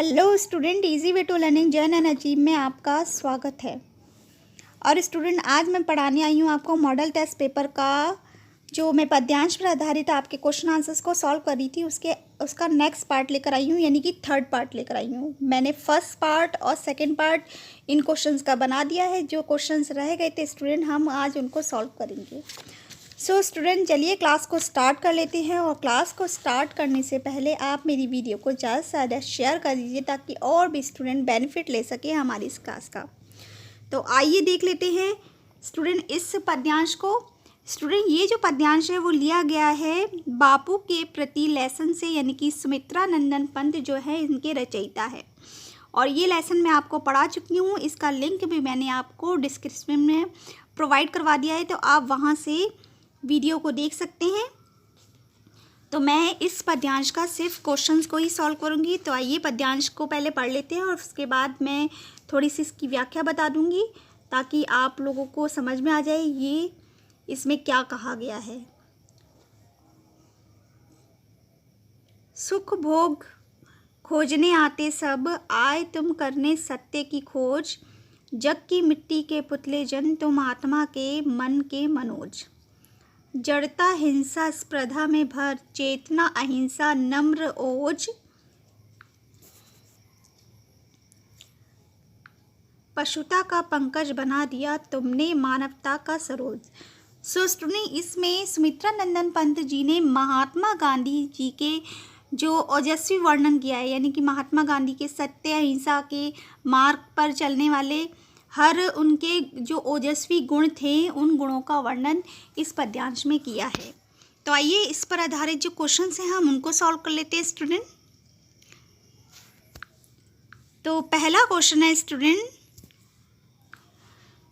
Hello student, easy way to learning जर्न and achieve में आपका स्वागत है। और स्टूडेंट, आज मैं पढ़ाने आई हूँ आपको मॉडल टेस्ट पेपर का जो मैं पद्यांश पर आधारित आपके क्वेश्चन आंसर्स को सॉल्व कर रही थी उसका नेक्स्ट पार्ट लेकर आई हूँ, यानी कि थर्ड पार्ट लेकर आई हूँ। मैंने फर्स्ट पार्ट और सेकंड पार्ट इन क्वेश्चंस का बना दिया है। जो क्वेश्चंस रह गए थे स्टूडेंट, हम आज उनको सॉल्व करेंगे। सो स्टूडेंट, चलिए क्लास को स्टार्ट कर लेते हैं। और क्लास को स्टार्ट करने से पहले आप मेरी वीडियो को ज़्यादा से ज़्यादा शेयर कर दीजिए ताकि और भी स्टूडेंट बेनिफिट ले सके हमारी इस क्लास का। तो आइए देख लेते हैं स्टूडेंट इस पद्यांश को। स्टूडेंट, ये जो पद्यांश है वो लिया गया है बापू के प्रति लेसन से, यानी कि सुमित्रा नंदन पंत जो है इनके रचयिता है। और ये लेसन मैं आपको पढ़ा चुकी हूँ। इसका लिंक भी मैंने आपको डिस्क्रिप्शन में प्रोवाइड करवा दिया है, तो आप वहाँ से वीडियो को देख सकते हैं। तो मैं इस पद्यांश का सिर्फ क्वेश्चंस को ही सॉल्व करूंगी। तो आइए पद्यांश को पहले पढ़ लेते हैं और उसके बाद मैं थोड़ी सी इसकी व्याख्या बता दूंगी ताकि आप लोगों को समझ में आ जाए ये इसमें क्या कहा गया है। सुख भोग खोजने आते सब, आए तुम करने सत्य की खोज। जग की मिट्टी के पुतले जन, तुम आत्मा के मन के मनोज। जड़ता हिंसा स्पर्धा में भर, चेतना अहिंसा नम्र ओज। पशुता का पंकज बना दिया तुमने, मानवता का सरोज। सो स्टूडेंट, इसमें सुमित्रा नंदन पंत जी ने महात्मा गांधी जी के जो ओजस्वी वर्णन किया है, यानी कि महात्मा गांधी के सत्य अहिंसा के मार्ग पर चलने वाले हर उनके जो ओजस्वी गुण थे उन गुणों का वर्णन इस पद्यांश में किया है। तो आइए इस पर आधारित जो क्वेश्चंस हैं हम उनको सॉल्व कर लेते हैं स्टूडेंट। तो पहला क्वेश्चन है स्टूडेंट,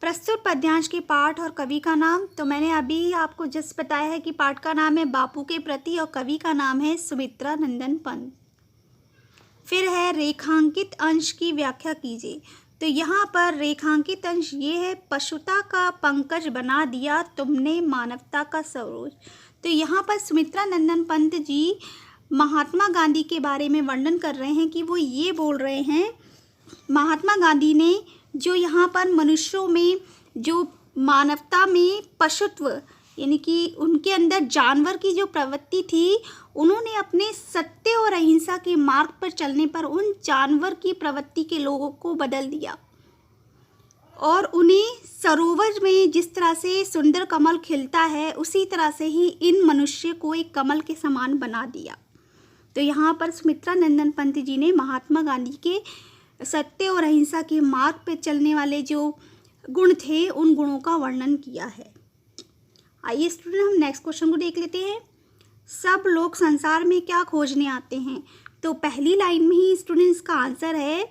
प्रस्तुत पद्यांश के पाठ और कवि का नाम। तो मैंने अभी आपको जस्ट बताया है कि पाठ का नाम है बापू के प्रति और कवि का नाम है सुमित्रा नंदन पंत। फिर है रेखांकित अंश की व्याख्या कीजिए। तो यहाँ पर रेखांकित अंश ये है, पशुता का पंकज बना दिया तुमने, मानवता का सरोज। तो यहाँ पर सुमित्रा नंदन पंत जी महात्मा गांधी के बारे में वर्णन कर रहे हैं कि वो ये बोल रहे हैं, महात्मा गांधी ने जो यहाँ पर मनुष्यों में जो मानवता में पशुत्व, यानी कि उनके अंदर जानवर की जो प्रवृत्ति थी, उन्होंने अपने सत्य और अहिंसा के मार्ग पर चलने पर उन जानवर की प्रवृत्ति के लोगों को बदल दिया और उन्हें सरोवर में जिस तरह से सुंदर कमल खिलता है उसी तरह से ही इन मनुष्य को एक कमल के समान बना दिया। तो यहाँ पर सुमित्रा नंदन पंत जी ने महात्मा गांधी के सत्य और अहिंसा के मार्ग पर चलने वाले जो गुण थे उन गुणों का वर्णन किया है। आइए स्टूडेंट, हम नेक्स्ट क्वेश्चन को देख लेते हैं। सब लोग संसार में क्या खोजने आते हैं। तो पहली लाइन में ही स्टूडेंट्स का आंसर है,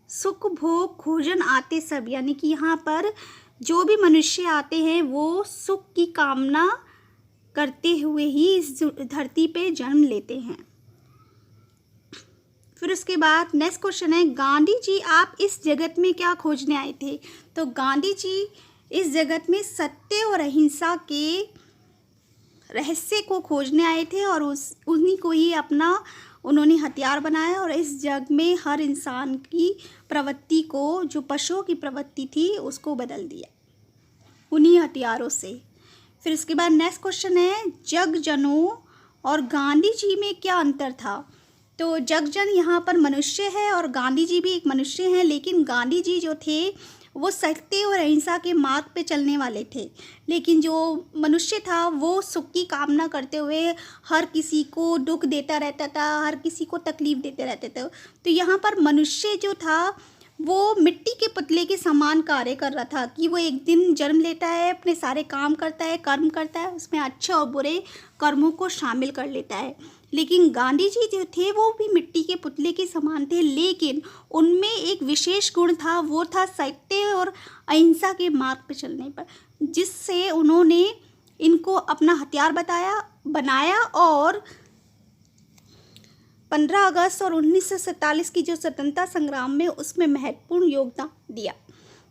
सुख भोग खोजन आते सब, यानी कि यहाँ पर जो भी मनुष्य आते हैं वो सुख की कामना करते हुए ही इस धरती पे जन्म लेते हैं। फिर उसके बाद नेक्स्ट क्वेश्चन है, गांधी जी आप इस जगत में क्या खोजने आए थे। तो गांधी जी इस जगत में सत्य और अहिंसा के रहस्य को खोजने आए थे और उन्हीं को ही अपना उन्होंने हथियार बनाया और इस जग में हर इंसान की प्रवृत्ति को, जो पशुओं की प्रवृत्ति थी, उसको बदल दिया उन्हीं हथियारों से। फिर इसके बाद नेक्स्ट क्वेश्चन है, जग जनों और गांधी जी में क्या अंतर था। तो जग जन यहाँ पर मनुष्य है और गांधी जी भी एक मनुष्य हैं, लेकिन गांधी जी जो थे वो सत्य और अहिंसा के मार्ग पे चलने वाले थे, लेकिन जो मनुष्य था वो सुख की कामना करते हुए हर किसी को दुख देता रहता था, हर किसी को तकलीफ देते रहते थे। तो यहाँ पर मनुष्य जो था वो मिट्टी के पुतले के समान कार्य कर रहा था कि वो एक दिन जन्म लेता है, अपने सारे काम करता है, कर्म करता है, उसमें अच्छे और बुरे कर्मों को शामिल कर लेता है। लेकिन गांधी जी जो थे वो भी मिट्टी के पुतले के समान थे, लेकिन उनमें एक विशेष गुण था, वो था सत्य और अहिंसा के मार्ग पर चलने पर, जिससे उन्होंने इनको अपना हथियार बनाया और 15 अगस्त और 1947 की जो स्वतंत्रता संग्राम में उसमें महत्वपूर्ण योगदान दिया।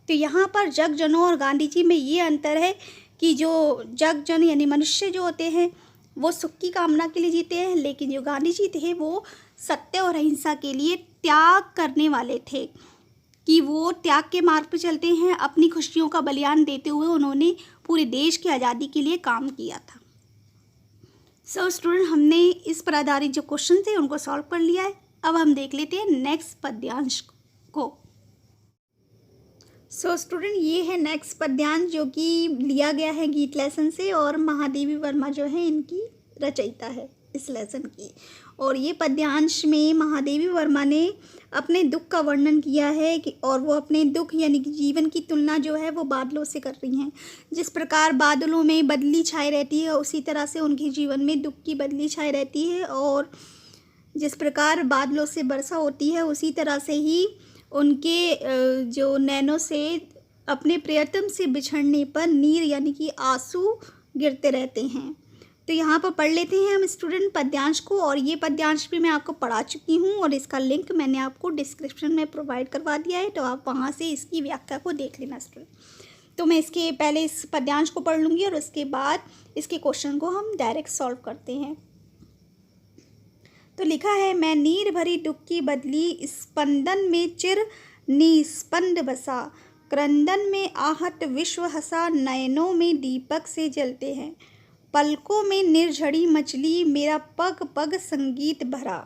तो यहाँ पर जग जनों और गांधी जी में ये अंतर है कि जो जग जन यानी मनुष्य जो होते हैं वो सुख की कामना के लिए जीते हैं, लेकिन जो गांधी जी थे वो सत्य और अहिंसा के लिए त्याग करने वाले थे, कि वो त्याग के मार्ग पर चलते हैं। अपनी खुशियों का बलिदान देते हुए उन्होंने पूरे देश की आज़ादी के लिए काम किया था। सो स्टूडेंट, हमने इस पर आधारित जो क्वेश्चन थे उनको सॉल्व कर लिया है। अब हम देख लेते हैं नेक्स्ट पद्यांश को। सो स्टूडेंट, ये है नेक्स्ट पद्यांश जो कि लिया गया है गीत लेसन से, और महादेवी वर्मा जो है इनकी रचयिता है इस लेसन की। और ये पद्यांश में महादेवी वर्मा ने अपने दुख का वर्णन किया है कि, और वो अपने दुख यानी कि जीवन की तुलना जो है वो बादलों से कर रही हैं। जिस प्रकार बादलों में बदली छाई रहती है, उसी तरह से उनके जीवन में दुख की बदली छाई रहती है। और जिस प्रकार बादलों से वर्षा होती है, उसी तरह से ही उनके जो नैनों से अपने प्रियतम से बिछड़ने पर नीर यानी कि आंसू गिरते रहते हैं। तो यहाँ पर पढ़ लेते हैं हम स्टूडेंट पद्यांश को। और ये पद्यांश भी मैं आपको पढ़ा चुकी हूँ, और इसका लिंक मैंने आपको डिस्क्रिप्शन में प्रोवाइड करवा दिया है, तो आप वहाँ से इसकी व्याख्या को देख लेना स्टूडेंट। तो मैं इसके पहले इस पद्यांश को पढ़ लूँगी, और उसके बाद इसके क्वेश्चन को हम डायरेक्ट सॉल्व करते हैं। तो लिखा है, मैं नीर भरी दुख की बदली, स्पंदन में चिर निस्पंद बसा, क्रंदन में आहत विश्व हसा, नयनों में दीपक से जलते हैं, पलकों में निर्झड़ी मचली, मेरा पग पग संगीत भरा।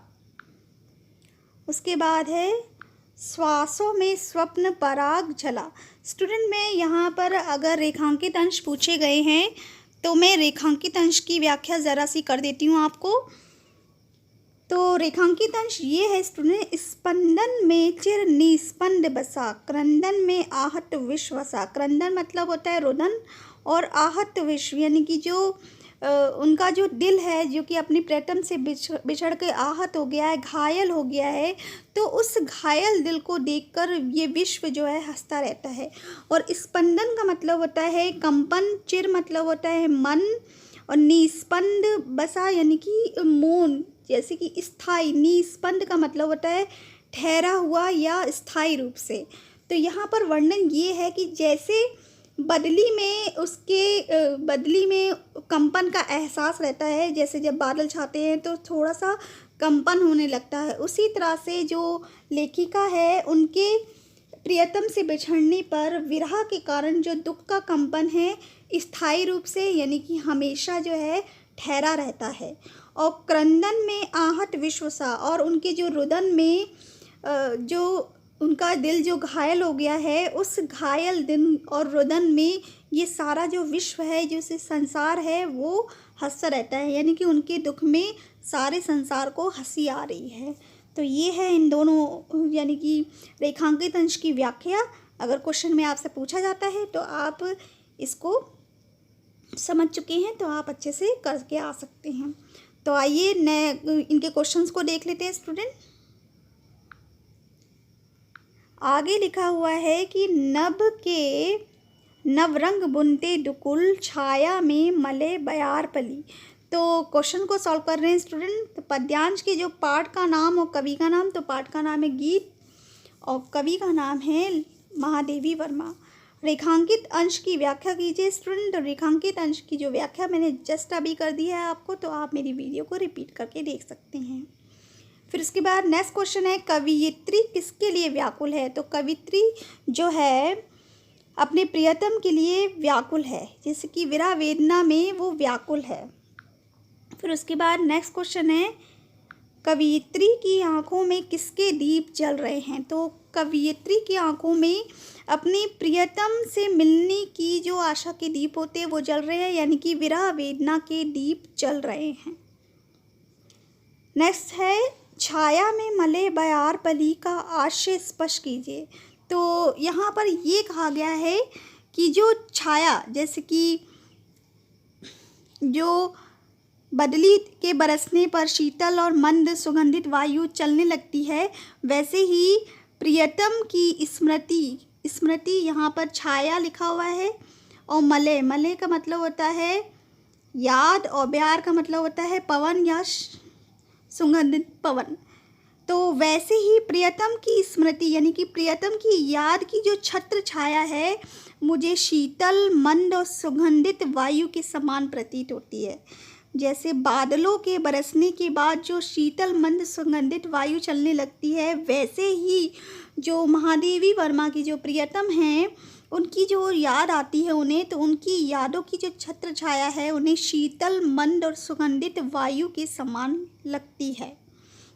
उसके बाद है, श्वासों में स्वप्न पराग झला। स्टूडेंट, में यहाँ पर अगर रेखांकित अंश पूछे गए हैं तो मैं रेखांकित अंश की व्याख्या ज़रा सी कर देती हूँ आपको। तो रेखांकित अंश ये है स्टूडेंट, स्पंदन में चिर निस्पंद बसा, क्रंदन में आहत विश्व सा। क्रंदन मतलब होता है रुदन, और आहत विश्व यानी कि जो उनका जो दिल है जो कि अपनी प्रीतम से बिछड़ के आहत हो गया है, घायल हो गया है, तो उस घायल दिल को देखकर ये विश्व जो है हंसता रहता है। और स्पंदन का मतलब होता है कंपन, चिर मतलब होता है मन, और निस्पंद बसा यानी कि मौन, जैसे कि स्थायी। निस्पंद का मतलब होता है ठहरा हुआ या स्थायी रूप से। तो यहाँ पर वर्णन ये है कि जैसे बदली में कंपन का एहसास रहता है, जैसे जब बादल छाते हैं तो थोड़ा सा कंपन होने लगता है, उसी तरह से जो लेखिका है उनके प्रियतम से बिछड़ने पर विरह के कारण जो दुख का कंपन है स्थायी रूप से यानी कि हमेशा जो है ठहरा रहता है। और क्रंदन में आहत विश्वसा, और उनके जो रुदन में जो उनका दिल जो घायल हो गया है, उस घायल दिल और रुदन में ये सारा जो विश्व है, जो संसार है, वो हंसता रहता है, यानी कि उनके दुख में सारे संसार को हंसी आ रही है। तो ये है इन दोनों यानी कि रेखांकित अंश की व्याख्या। अगर क्वेश्चन में आपसे पूछा जाता है तो आप इसको समझ चुके हैं तो आप अच्छे से करके आ सकते हैं। तो आइए नए इनके क्वेश्चंस को देख लेते हैं स्टूडेंट। आगे लिखा हुआ है कि नभ के नवरंग बुनते दुकुल, छाया में मले बयार पली। तो क्वेश्चन को सॉल्व कर रहे हैं स्टूडेंट। तो पद्यांश के जो पाठ का नाम और कवि का नाम, तो पाठ का नाम है गीत और कवि का नाम है महादेवी वर्मा। रेखांकित अंश की व्याख्या कीजिए स्टूडेंट। तो रेखांकित अंश की जो व्याख्या मैंने जस्ट अभी कर दी है आपको, तो आप मेरी वीडियो को रिपीट करके देख सकते हैं। फिर उसके बाद नेक्स्ट क्वेश्चन है, कवियत्री किसके लिए व्याकुल है। तो कवित्री जो है अपने प्रियतम के लिए व्याकुल है, जैसे कि विरह वेदना में वो व्याकुल है। फिर उसके बाद नेक्स्ट क्वेश्चन है, कवियत्री की आंखों में किसके दीप जल रहे हैं। तो कवियत्री की आंखों में अपनी प्रियतम से मिलने की जो आशा के दीप होते हैं वो जल रहे हैं, यानी कि विरह वेदना के दीप जल रहे हैं। नेक्स्ट है, छाया में मले बयार पली का आशय स्पष्ट कीजिए। तो यहाँ पर ये कहा गया है कि जो छाया, जैसे कि जो बदली के बरसने पर शीतल और मंद सुगंधित वायु चलने लगती है, वैसे ही प्रियतम की स्मृति यहाँ पर छाया लिखा हुआ है। और मले का मतलब होता है याद, और ब्यार का मतलब होता है पवन या सुगंधित पवन। तो वैसे ही प्रियतम की स्मृति यानी कि प्रियतम की याद की जो छत्र छाया है, मुझे शीतल मंद और सुगंधित वायु के समान प्रतीत होती है। जैसे बादलों के बरसने के बाद जो शीतल मंद सुगंधित वायु चलने लगती है, वैसे ही जो महादेवी वर्मा की जो प्रियतम हैं, उनकी जो याद आती है उन्हें, तो उनकी यादों की जो छत्र छाया है उन्हें शीतल मंद और सुगंधित वायु के समान लगती है।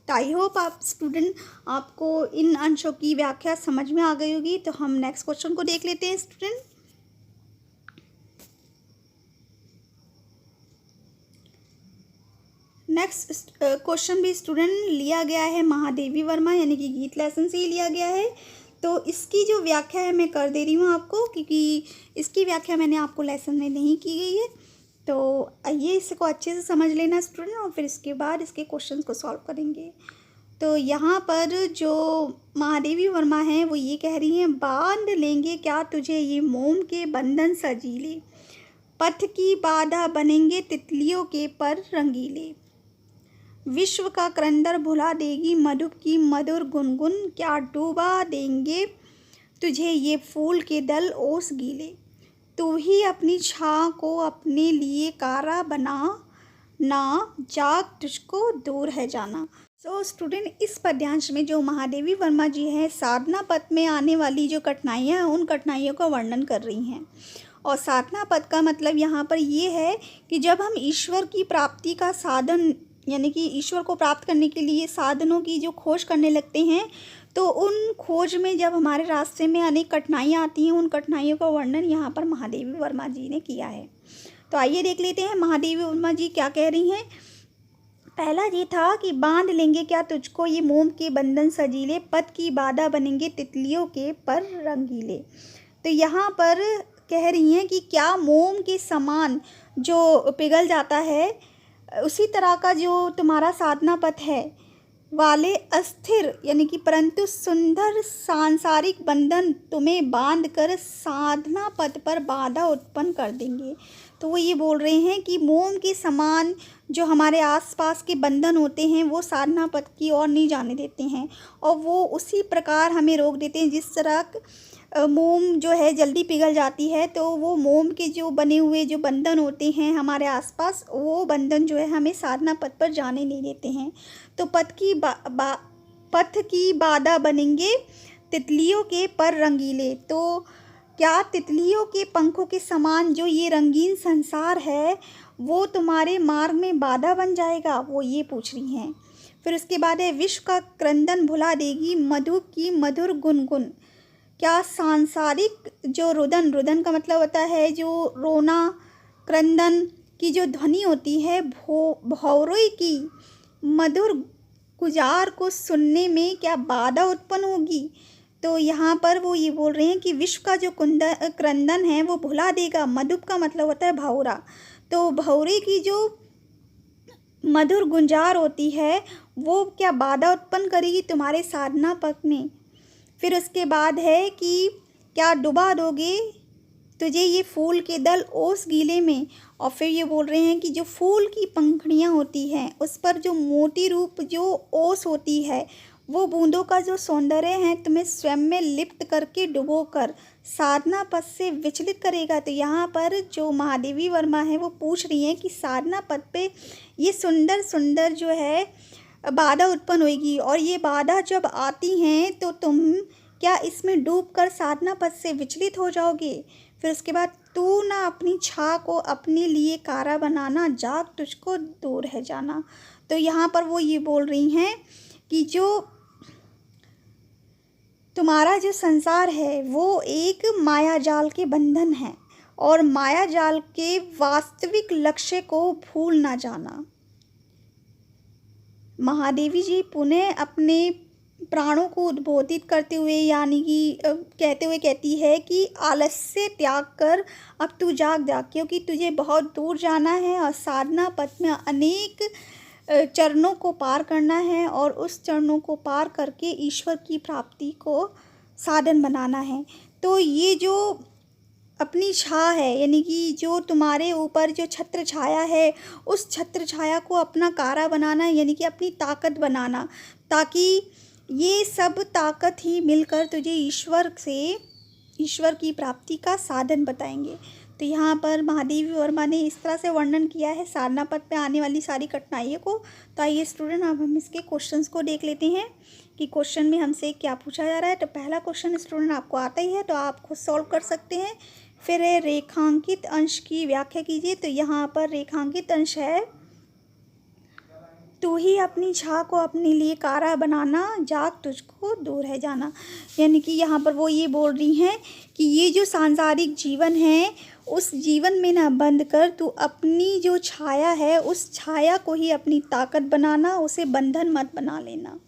तो आई होप आप स्टूडेंट आपको इन अंशों की व्याख्या समझ में आ गई होगी। तो हम नेक्स्ट क्वेश्चन को देख लेते हैं स्टूडेंट। नेक्स्ट क्वेश्चन भी स्टूडेंट लिया गया है महादेवी वर्मा यानी कि गीत लेसन से ही लिया गया है। तो इसकी जो व्याख्या है मैं कर दे रही हूँ आपको, क्योंकि इसकी व्याख्या मैंने आपको लेसन में नहीं की गई है। तो आइए इसको अच्छे से समझ लेना स्टूडेंट, और फिर इसके बाद इसके क्वेश्चंस को सॉल्व करेंगे। तो यहाँ पर जो महादेवी वर्मा हैं वो ये कह रही हैं, बांध लेंगे क्या तुझे ये मोम के बंधन सजीले, पथ की बाधा बनेंगे तितलियों के पर रंगीले, विश्व का क्रंदर भुला देगी मधुप की मधुर गुनगुन, क्या डूबा देंगे तुझे ये फूल के दल ओस गीले, तू ही अपनी छाँ को अपने लिए कारा बना ना, जाग तुझको दूर है जाना। सो स्टूडेंट इस पद्यांश में जो महादेवी वर्मा जी हैं साधना पथ में आने वाली जो कठिनाइयाँ हैं उन कठिनाइयों का वर्णन कर रही हैं। और साधना पथ का मतलब यहाँ पर ये है कि जब हम ईश्वर की प्राप्ति का साधन यानी कि ईश्वर को प्राप्त करने के लिए साधनों की जो खोज करने लगते हैं, तो उन खोज में जब हमारे रास्ते में अनेक कठिनाइयाँ आती हैं, उन कठिनाइयों का वर्णन यहाँ पर महादेवी वर्मा जी ने किया है। तो आइए देख लेते हैं महादेवी वर्मा जी क्या कह रही हैं। पहला ये था कि बांध लेंगे क्या तुझको ये मोम के बंधन सजीले, पथ की बाधा बनेंगे तितलियों के पर रंगीले। तो यहाँ पर कह रही हैं कि क्या मोम के समान जो पिघल जाता है, उसी तरह का जो तुम्हारा साधना पथ है वाले अस्थिर यानी कि परंतु सुंदर सांसारिक बंधन तुम्हें बांध कर साधना पथ पर बाधा उत्पन्न कर देंगे। तो वो ये बोल रहे हैं कि मोम के समान जो हमारे आसपास के बंधन होते हैं वो साधना पथ की ओर नहीं जाने देते हैं, और वो उसी प्रकार हमें रोक देते हैं जिस तरह मोम जो है जल्दी पिघल जाती है। तो वो मोम के जो बने हुए जो बंधन होते हैं हमारे आसपास, वो बंधन जो है हमें साधना पथ पर जाने नहीं देते हैं। तो पथ की बाधा बनेंगे तितलियों के पर रंगीले। तो क्या तितलियों के पंखों के समान जो ये रंगीन संसार है वो तुम्हारे मार्ग में बाधा बन जाएगा, वो ये पूछ रही हैं। फिर उसके बाद है, विश्व का क्रंदन भुला देगी मधु की मधुर गुनगुन, क्या सांसारिक जो रुदन का मतलब होता है जो रोना, क्रंदन की जो ध्वनि होती है, भौरों की मधुर गुजार को सुनने में क्या बाधा उत्पन्न होगी। तो यहाँ पर वो ये बोल रहे हैं कि विश्व का जो क्रंदन है वो भुला देगा। मधुप का मतलब होता है भौरा, तो भौरे की जो मधुर गुंजार होती है वो क्या बाधा उत्पन्न करेगी तुम्हारे साधना पथ में। फिर उसके बाद है कि क्या डुबा दोगे तुझे ये फूल के दल ओस गीले में, और फिर ये बोल रहे हैं कि जो फूल की पंखुड़ियाँ होती हैं उस पर जो मोती रूप जो ओस होती है वो बूंदों का जो सौंदर्य है तुम्हें स्वयं में लिप्त करके डुबोकर साधना पथ से विचलित करेगा। तो यहाँ पर जो महादेवी वर्मा है वो पूछ रही हैं कि साधना पथ पे ये सुंदर सुंदर जो है बाधा उत्पन्न होगी, और ये बाधा जब आती हैं तो तुम क्या इसमें डूबकर साधना पथ से विचलित हो जाओगे। फिर उसके बाद, तू ना अपनी छा को अपने लिए कारा बनाना, जाग तुझको दूर है जाना। तो यहाँ पर वो ये बोल रही हैं कि जो तुम्हारा जो संसार है वो एक माया जाल के बंधन है, और माया जाल के वास्तविक लक्ष्य को भूल ना जाना। महादेवी जी पुनः अपने प्राणों को उद्बोधित करते हुए यानी कि कहते हुए कहती है कि आलस्य त्याग कर अब तू जाग जा, क्योंकि तुझे बहुत दूर जाना है और साधना पथ में अनेक चरणों को पार करना है, और उस चरणों को पार करके ईश्वर की प्राप्ति को साधन बनाना है। तो ये जो अपनी छा है यानी कि जो तुम्हारे ऊपर जो छत्र छाया है उस छत्र छाया को अपना कारा बनाना यानी कि अपनी ताकत बनाना, ताकि ये सब ताकत ही मिलकर तुझे ईश्वर की प्राप्ति का साधन बताएंगे। तो यहाँ पर महादेवी वर्मा ने इस तरह से वर्णन किया है साधना पथ पे आने वाली सारी कठिनाइयों को। तो आइए स्टूडेंट, अब हम इसके क्वेश्चंस को देख लेते हैं कि क्वेश्चन में हमसे क्या पूछा जा रहा है। तो पहला क्वेश्चन स्टूडेंट आपको आता ही है, तो आप खुद सॉल्व कर सकते हैं। फिर है रेखांकित अंश की व्याख्या कीजिए। तो यहाँ पर रेखांकित अंश है, तू ही अपनी छा को अपने लिए कारा बनाना, जाग तुझको दूर है जाना। यानी कि यहाँ पर वो ये बोल रही हैं कि ये जो सांसारिक जीवन है, उस जीवन में ना बंद कर, तू अपनी जो छाया है उस छाया को ही अपनी ताकत बनाना, उसे बंधन मत बना लेना।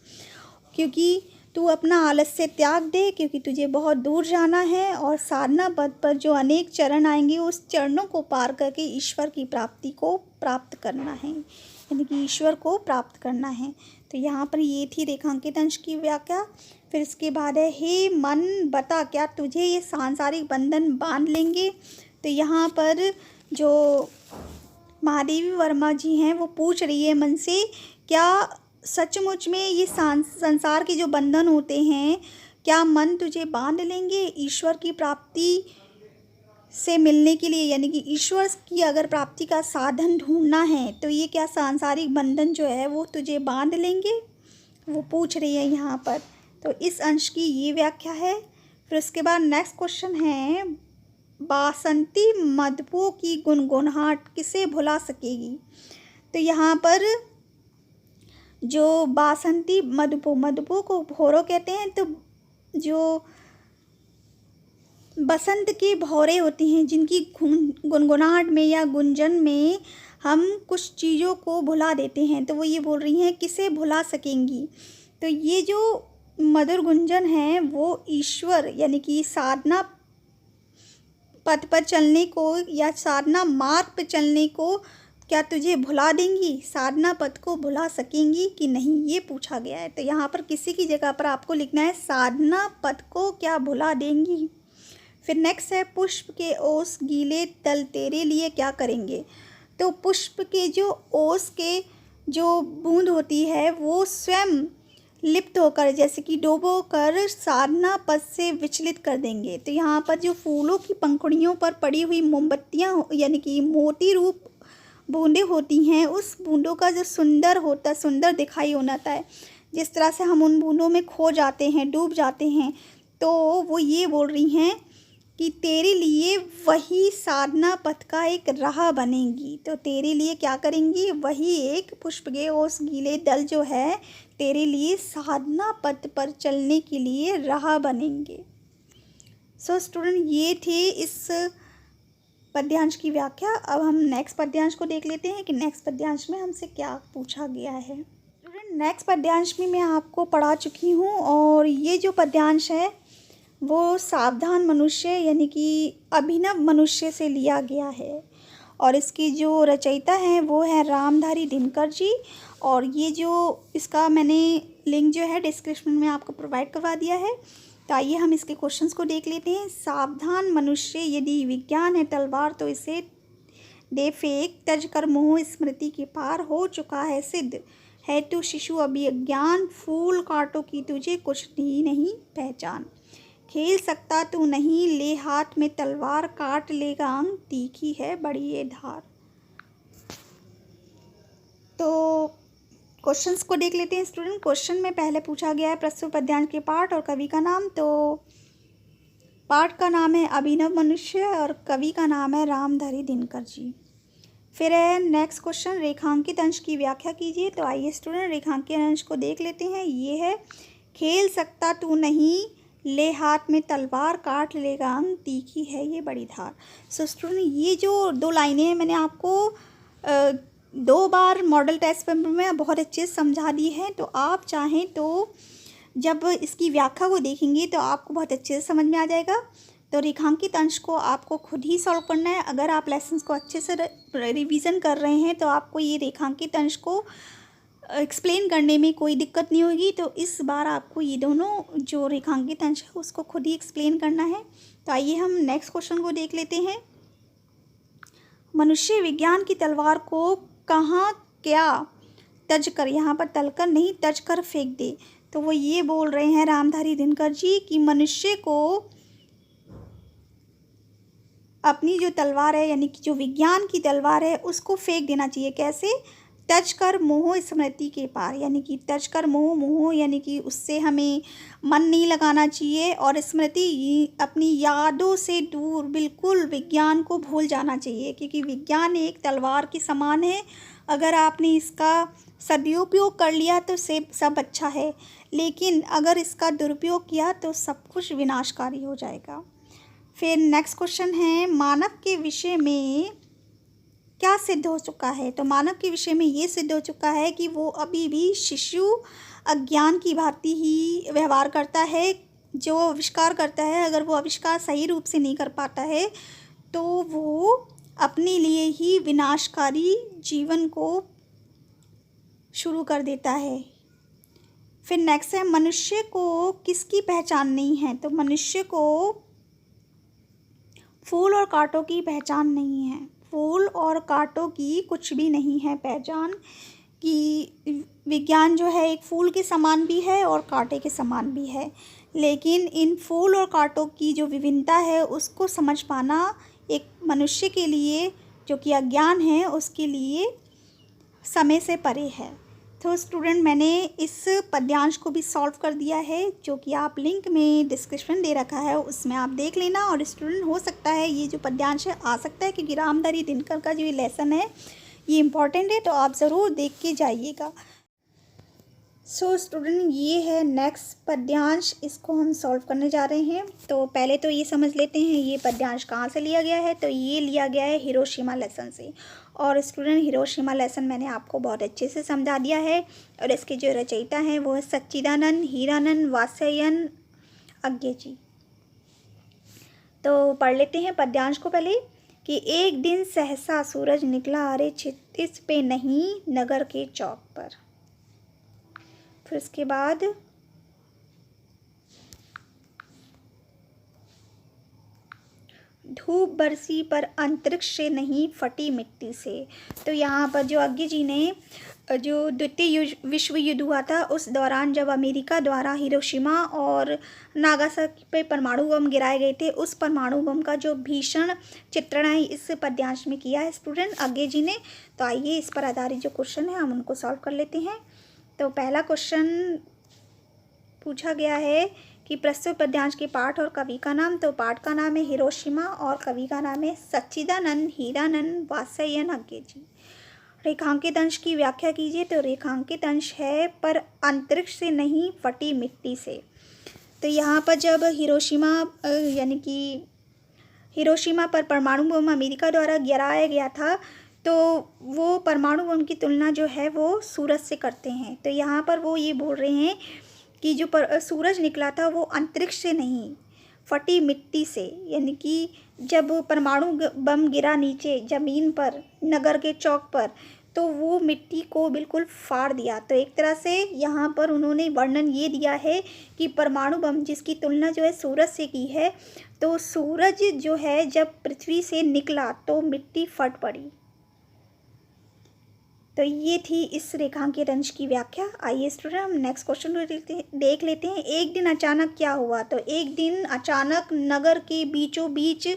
क्योंकि तू अपना आलस्य त्याग दे, क्योंकि तुझे बहुत दूर जाना है और साधना पथ पर जो अनेक चरण आएंगे उस चरणों को पार करके ईश्वर की प्राप्ति को प्राप्त करना है, यानी कि ईश्वर को प्राप्त करना है। तो यहाँ पर ये थी रेखांकित अंश की व्याख्या। फिर इसके बाद है, हे मन बता क्या तुझे ये सांसारिक बंधन बांध लेंगे। तो यहाँ पर जो महादेवी वर्मा जी हैं वो पूछ रही है मन से, क्या सचमुच में ये संसार के जो बंधन होते हैं, क्या मन तुझे बांध लेंगे ईश्वर की प्राप्ति से मिलने के लिए, यानी कि ईश्वर की अगर प्राप्ति का साधन ढूंढना है तो ये क्या सांसारिक बंधन जो है वो तुझे बांध लेंगे, वो पूछ रही है यहाँ पर। तो इस अंश की ये व्याख्या है। फिर उसके बाद नेक्स्ट क्वेश्चन है, बासंती मधुपो की गुनगुनाहट किसे भुला सकेगी। तो यहाँ पर जो बासंती मधुपो को भौरों कहते हैं। तो जो बसंत के भौरे होती हैं, जिनकी गुनगुनाहट में या गुंजन में हम कुछ चीज़ों को भुला देते हैं, तो वो ये बोल रही हैं किसे भुला सकेंगी। तो ये जो मधुर गुंजन है वो ईश्वर यानी कि साधना पथ पर चलने को या साधना मार्ग पर चलने को क्या तुझे भुला देंगी, साधना पथ को भुला सकेंगी कि नहीं, ये पूछा गया है। तो यहाँ पर किसी की जगह पर आपको लिखना है साधना पथ को क्या भुला देंगी। फिर नेक्स्ट है, पुष्प के ओस गीले तल तेरे लिए क्या करेंगे। तो पुष्प के जो ओस के जो बूंद होती है वो स्वयं लिप्त होकर, जैसे कि डूबो कर साधना पथ से विचलित कर देंगे। तो यहाँ पर जो फूलों की पंखुड़ियों पर पड़ी हुई मोमबत्तियाँ यानी कि मोती रूप बूंदें होती हैं, उस बूंदों का जो सुंदर दिखाई होता है, जिस तरह से हम उन बूंदों में खो जाते हैं, डूब जाते हैं। तो वो ये बोल रही हैं कि तेरे लिए वही साधना पथ का एक राह बनेंगी। तो तेरे लिए क्या करेंगी, वही एक पुष्प के ओस गीले दल जो है तेरे लिए साधना पथ पर चलने के लिए राह बनेंगे। सो स्टूडेंट, ये थे इस पद्यांश की व्याख्या। अब हम नेक्स्ट पद्यांश को देख लेते हैं कि नेक्स्ट पद्यांश में हमसे क्या पूछा गया है। स्टूडेंट, नेक्स्ट पद्यांश में मैं आपको पढ़ा चुकी हूँ और ये जो पद्यांश है वो सावधान मनुष्य यानी कि अभिनव मनुष्य से लिया गया है और इसकी जो रचयिता हैं वो है रामधारी दिनकर जी। और ये जो इसका मैंने लिंक जो है डिस्क्रिप्शन में आपको प्रोवाइड करवा दिया है। तो आइए हम इसके क्वेश्चंस को देख लेते हैं। सावधान मनुष्य यदि विज्ञान है तलवार तो इसे दे फेंक, तज कर मोह स्मृति के पार, हो चुका है सिद्ध है तू शिशु अभी अज्ञान, फूल काटो की तुझे कुछ भी नहीं पहचान, खेल सकता तू नहीं ले हाथ में तलवार, काट लेगा अंग तीखी है बड़ी ये धार। तो क्वेश्चंस को देख लेते हैं स्टूडेंट। क्वेश्चन में पहले पूछा गया है प्रस्तुत पद्यांश के पाठ और कवि का नाम। तो पाठ का नाम है अभिनव मनुष्य और कवि का नाम है रामधारी दिनकर जी। फिर है नेक्स्ट क्वेश्चन, रेखांकित अंश की व्याख्या कीजिए। तो आइए स्टूडेंट रेखांकित अंश को देख लेते हैं। ये है, खेल सकता तू नहीं ले हाथ में तलवार, काट लेगा अंग तीखी है ये बड़ी धार। सो स्टूडेंट, ये जो दो लाइनें हैं मैंने आपको 2 बार मॉडल टेस्ट पेपर में बहुत अच्छे से समझा दी है। तो आप चाहें तो जब इसकी व्याख्या को देखेंगे तो आपको बहुत अच्छे से समझ में आ जाएगा। तो रेखांकित अंश को आपको खुद ही सॉल्व करना है। अगर आप लेसन्स को अच्छे से रिवीजन कर रहे हैं तो आपको ये रेखांकित अंश को एक्सप्लेन करने में कोई दिक्कत नहीं होगी। तो इस बार आपको ये दोनों जो रेखांकित अंश है उसको खुद ही एक्सप्लेन करना है। तो आइए हम नेक्स्ट क्वेश्चन को देख लेते हैं। मनुष्य विज्ञान की तलवार को कहाँ क्या तज कर, यहाँ पर तलकर नहीं तज कर फेंक दे। तो वो ये बोल रहे हैं रामधारी दिनकर जी कि मनुष्य को अपनी जो तलवार है यानी कि जो विज्ञान की तलवार है उसको फेंक देना चाहिए। कैसे? तज कर मोह स्मृति के पार, यानी कि तज कर मोह यानी कि उससे हमें मन नहीं लगाना चाहिए और स्मृति अपनी यादों से दूर बिल्कुल विज्ञान को भूल जाना चाहिए, क्योंकि विज्ञान एक तलवार के समान है। अगर आपने इसका सदुपयोग कर लिया तो से सब अच्छा है, लेकिन अगर इसका दुरुपयोग किया तो सब कुछ विनाशकारी हो जाएगा। फिर नेक्स्ट क्वेश्चन है, मानव के विषय में क्या सिद्ध हो चुका है? तो मानव के विषय में ये सिद्ध हो चुका है कि वो अभी भी शिशु अज्ञान की भांति ही व्यवहार करता है। जो आविष्कार करता है, अगर वो आविष्कार सही रूप से नहीं कर पाता है तो वो अपने लिए ही विनाशकारी जीवन को शुरू कर देता है। फिर नेक्स्ट है, मनुष्य को किसकी पहचान नहीं है? तो मनुष्य को फूल और कांटों की पहचान नहीं है। फूल और कांटों की कुछ भी नहीं है पहचान, कि विज्ञान जो है एक फूल के समान भी है और कांटे के समान भी है, लेकिन इन फूल और कांटों की जो विभिन्नता है उसको समझ पाना एक मनुष्य के लिए, जो कि अज्ञान है, उसके लिए समय से परे है। तो स्टूडेंट, मैंने इस पद्यांश को भी सॉल्व कर दिया है, जो कि आप लिंक में डिस्क्रिप्शन दे रखा है, उसमें आप देख लेना। और स्टूडेंट, हो सकता है ये जो पद्यांश है आ सकता है, क्योंकि रामधारी दिनकर का जो ये लेसन है ये इम्पॉर्टेंट है, तो आप ज़रूर देख के जाइएगा। सो स्टूडेंट, ये है नेक्स्ट पद्यांश, इसको हम सॉल्व करने जा रहे हैं। तो पहले तो ये समझ लेते हैं ये पद्यांश कहाँ से लिया गया है। तो ये लिया गया है हिरोशिमा लेसन से। और स्टूडेंट, हिरोशिमा लेसन मैंने आपको बहुत अच्छे से समझा दिया है, और इसके जो रचयिता हैं वो है सच्चिदानंद हीरानंद वात्स्यायन अज्ञे जी। तो पढ़ लेते हैं पद्यांश को पहले, कि एक दिन सहसा सूरज निकला, अरे क्षितिज पे नहीं नगर के चौक पर। फिर इसके बाद धूप बरसी पर अंतरिक्ष से नहीं फटी मिट्टी से। तो यहाँ पर जो अज्ञे जी ने जो द्वितीय विश्व युद्ध हुआ था उस दौरान जब अमेरिका द्वारा हिरोशिमा और नागासाकी पे परमाणु बम गिराए गए थे, उस परमाणु बम का जो भीषण चित्रण है इस पद्यांश में किया है स्टूडेंट अज्ञे जी ने। तो आइए इस पर आधारित जो क्वेश्चन है हम उनको सॉल्व कर लेते हैं। तो पहला क्वेश्चन पूछा गया है कि प्रस्तुत पद्यांश के पाठ और कवि का नाम। तो पाठ का नाम है हिरोशिमा और कवि का नाम है सच्चिदानंद हीरानंद वात्स्यायन अज्ञे जी। रेखांकित अंश की व्याख्या कीजिए। तो रेखांकित अंश है पर अंतरिक्ष से नहीं फटी मिट्टी से। तो यहाँ पर जब हिरोशिमा यानी कि हिरोशिमा पर परमाणु बम अमेरिका द्वारा गिराया गया था, तो वो परमाणु बम की तुलना जो है वो सूरज से करते हैं। तो यहाँ पर वो ये बोल रहे हैं कि जो सूरज निकला था वो अंतरिक्ष से नहीं फटी मिट्टी से, यानी कि जब परमाणु बम गिरा नीचे ज़मीन पर नगर के चौक पर, तो वो मिट्टी को बिल्कुल फाड़ दिया। तो एक तरह से यहाँ पर उन्होंने वर्णन ये दिया है कि परमाणु बम जिसकी तुलना जो है सूरज से की है, तो सूरज जो है जब पृथ्वी से निकला तो मिट्टी फट पड़ी। तो ये थी इस रेखांकित अंश की व्याख्या। आइए स्टूडेंट हम नेक्स्ट क्वेश्चन देख लेते हैं। एक दिन अचानक क्या हुआ? तो एक दिन अचानक नगर के बीचों बीच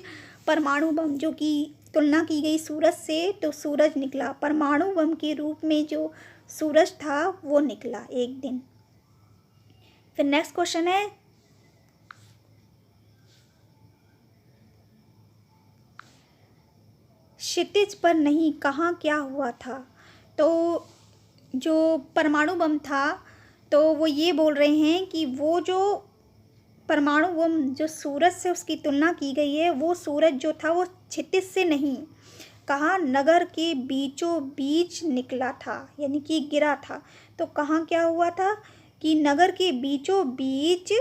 परमाणु बम, जो कि तुलना की गई सूरज से, तो सूरज निकला। परमाणु बम के रूप में जो सूरज था वो निकला एक दिन। फिर नेक्स्ट क्वेश्चन है, क्षितिज पर नहीं, कहाँ क्या हुआ था? तो जो परमाणु बम था तो वो ये बोल रहे हैं कि वो जो परमाणु बम जो सूरज से उसकी तुलना की गई है, वो सूरज जो था वो क्षितिज से नहीं, कहाँ नगर के बीचों बीच निकला था, यानी कि गिरा था। तो कहाँ क्या हुआ था कि नगर के बीचों बीच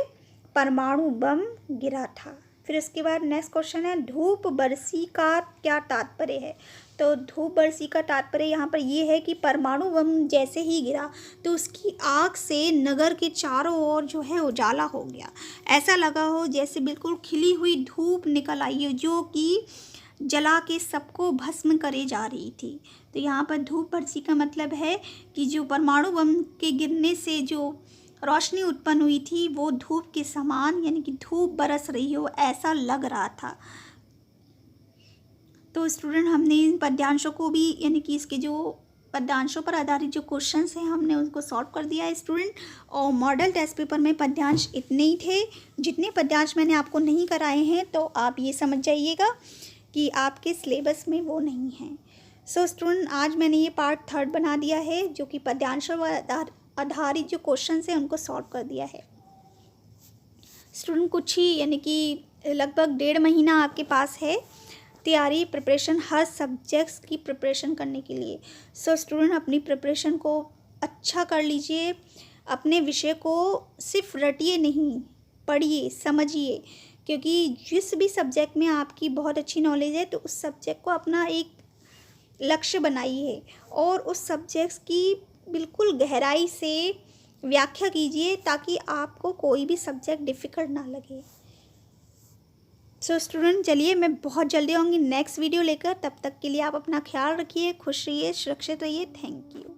परमाणु बम गिरा था। फिर उसके बाद नेक्स्ट क्वेश्चन है, धूप बरसी का क्या तात्पर्य है? तो धूप बरसी का तात्पर्य यहाँ पर ये है कि परमाणु बम जैसे ही गिरा तो उसकी आग से नगर के चारों ओर जो है उजाला हो गया। ऐसा लगा हो जैसे बिल्कुल खिली हुई धूप निकल आई हो, जो कि जला के सबको भस्म करे जा रही थी। तो यहाँ पर धूप बरसी का मतलब है कि जो परमाणु बम के गिरने से जो रोशनी उत्पन्न हुई थी वो धूप के समान, यानी कि धूप बरस रही हो ऐसा लग रहा था। तो स्टूडेंट हमने इन पद्यांशों को भी यानी कि इसके जो पद्यांशों पर आधारित जो क्वेश्चंस हैं हमने उनको सॉल्व कर दिया है स्टूडेंट। और मॉडल टेस्ट पेपर में पद्यांश इतने ही थे। जितने पद्यांश मैंने आपको नहीं कराए हैं तो आप ये समझ जाइएगा कि आपके सिलेबस में वो नहीं हैं। सो स्टूडेंट आज मैंने ये पार्ट 3 बना दिया है जो कि पद्यांशों पर आधारित जो क्वेश्चंस हैं उनको सॉल्व कर दिया है। स्टूडेंट कुछ ही यानी कि लगभग 1.5 महीना आपके पास है तैयारी प्रिपरेशन हर सब्जेक्ट्स की प्रिपरेशन करने के लिए। सो स्टूडेंट अपनी प्रिपरेशन को अच्छा कर लीजिए। अपने विषय को सिर्फ रटिए नहीं, पढ़िए, समझिए, क्योंकि जिस भी सब्जेक्ट में आपकी बहुत अच्छी नॉलेज है तो उस सब्जेक्ट को अपना एक लक्ष्य बनाइए और उस सब्जेक्ट्स की बिल्कुल गहराई से व्याख्या कीजिए ताकि आपको कोई भी सब्जेक्ट डिफ़िकल्ट ना लगे। सो स्टूडेंट चलिए मैं बहुत जल्दी आऊँगी नेक्स्ट वीडियो लेकर। तब तक के लिए आप अपना ख्याल रखिए, खुश रहिए, सुरक्षित रहिए। Thank you.